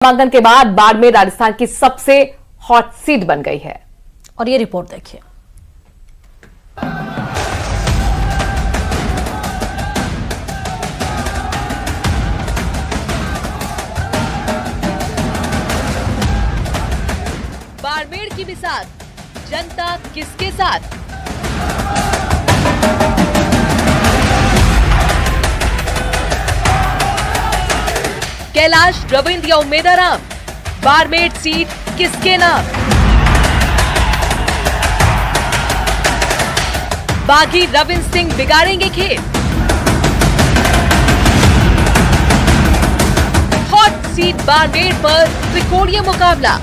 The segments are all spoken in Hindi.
नामांकन के बाद बाड़मेर राजस्थान की सबसे हॉट सीट बन गई है। और ये रिपोर्ट देखिए। बाड़मेर की मिसाल, जनता किसके साथ? कैलाश, रविंद्र या उम्मेदाराम, बाड़मेर सीट किसके नाम? बागी रविंद्र सिंह बिगाड़ेंगे खेल। हॉट सीट बाड़मेर पर त्रिकोणीय मुकाबला।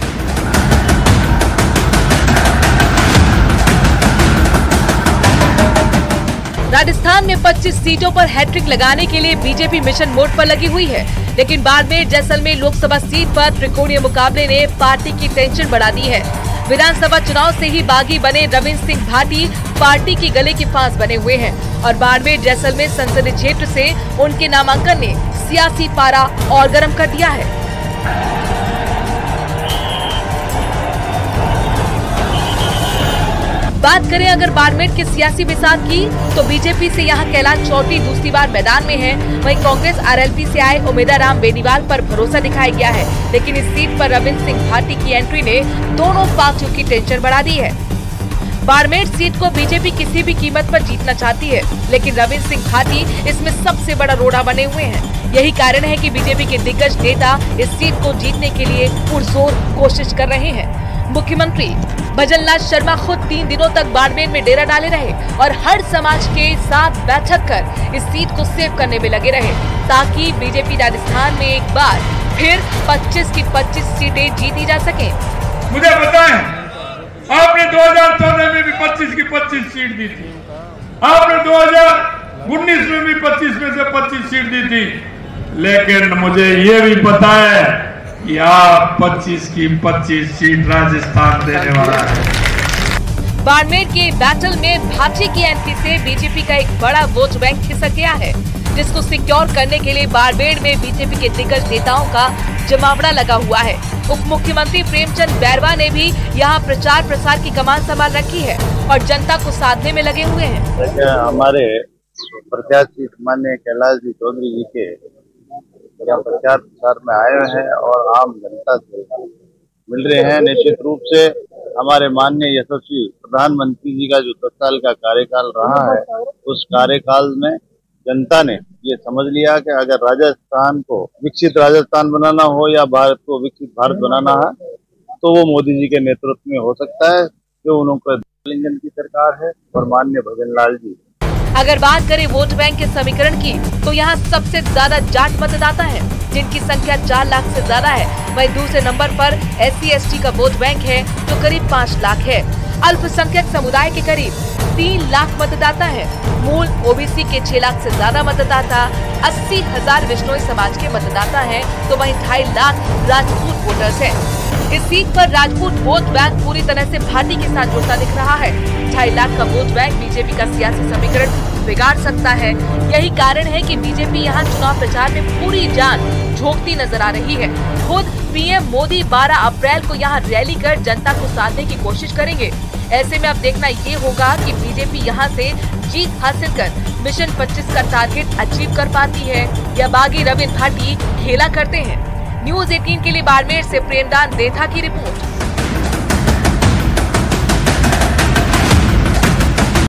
राजस्थान में 25 सीटों पर हैट्रिक लगाने के लिए बीजेपी मिशन मोड पर लगी हुई है, लेकिन बाड़मेर जैसलमेर लोकसभा सीट पर त्रिकोणीय मुकाबले ने पार्टी की टेंशन बढ़ा दी है। विधानसभा चुनाव से ही बागी बने रविंद्र सिंह भाटी पार्टी की गले की फांस बने हुए हैं और बाड़मेर जैसलमेर संसदीय क्षेत्र से उनके नामांकन ने सियासी पारा और गर्म कर दिया है। बात करें अगर बाड़मेर के सियासी बिसात की, तो बीजेपी से यहां कैलाश चौधरी दूसरी बार मैदान में है। वहीं कांग्रेस आरएलपी से आए उम्मेदाराम बेनीवाल पर भरोसा दिखाया गया है, लेकिन इस सीट पर रविंद्र सिंह भाटी की एंट्री ने दोनों पार्टियों की टेंशन बढ़ा दी है। बाड़मेर सीट को बीजेपी किसी भी कीमत पर जीतना चाहती है, लेकिन रविंद्र सिंह भाटी इसमें सबसे बड़ा रोड़ा बने हुए हैं। यही कारण है कि बीजेपी के दिग्गज नेता इस सीट को जीतने के लिए पुरजोर कोशिश कर रहे हैं। मुख्यमंत्री भजनलाल शर्मा खुद 3 दिनों तक बाड़मेर में डेरा डाले रहे और हर समाज के साथ बैठक कर इस सीट को सेव करने में लगे रहे, ताकि बीजेपी राजस्थान में एक बार फिर 25 की 25 सीटें जीती जा सके। मुझे बताएं, आपने 2014 में भी 25 की 25 सीट दी थी, आपने 2019 में भी 25 में से 25 सीट दी थी, लेकिन मुझे ये भी पता है कि आप 25 की 25 सीट राजस्थान देने वाला है। बाड़मेर के बैटल में भाटी की एंट्री से बीजेपी का एक बड़ा वोट बैंक खिसक गया है, जिसको सिक्योर करने के लिए बाड़मेर में बीजेपी के दिग्गज नेताओं का जमावड़ा लगा हुआ है। उप मुख्यमंत्री प्रेमचंद बैरवा ने भी यहाँ प्रचार प्रसार की कमान संभाल रखी है और जनता को साधने में लगे हुए हैं। हमारे प्रत्याशी माननीय कैलाश जी चौधरी जी के यहाँ प्रचार प्रसार में आए हैं और आम जनता से मिल रहे हैं। निश्चित रूप से हमारे माननीय यशस्वी प्रधानमंत्री जी का जो 10 साल का कार्यकाल रहा है, उस कार्यकाल में जनता ने ये समझ लिया कि अगर राजस्थान को विकसित राजस्थान बनाना हो या भारत को विकसित भारत बनाना है, तो वो मोदी जी के नेतृत्व में हो सकता है, जो उनका इंजन की सरकार है और माननीय भजनलाल जी। अगर बात करें वोट बैंक के समीकरण की, तो यहाँ सबसे ज्यादा जाट मतदाता है, जिनकी संख्या 4 लाख से ज्यादा है। वहीं दूसरे नंबर पर SC/ST का वोट बैंक है, जो करीब 5 लाख है। अल्पसंख्यक समुदाय के करीब 3 लाख मतदाता है। मूल OBC के 6 लाख से ज्यादा मतदाता, 80,000 बिश्नोई समाज के मतदाता हैं, तो वहीं 2.5 लाख राजपूत वोटर्स हैं। इस सीट पर राजपूत वोट बैंक पूरी तरह से भाटी के साथ जुड़ता दिख रहा है। 2.5 लाख का वोट बैंक बीजेपी का सियासी समीकरण बिगाड़ सकता है। यही कारण है कि बीजेपी यहाँ चुनाव प्रचार में पूरी जान झोंकती नजर आ रही है। खुद PM मोदी 12 अप्रैल को यहाँ रैली कर जनता को साधने की कोशिश करेंगे। ऐसे में अब देखना ये होगा कि बीजेपी यहाँ से जीत हासिल कर मिशन 25 का टारगेट अचीव कर पाती है या बागी रविंद्र भाटी खेला करते हैं। न्यूज़ 18 के लिए बाड़मेर से प्रेमदान देथा की रिपोर्ट।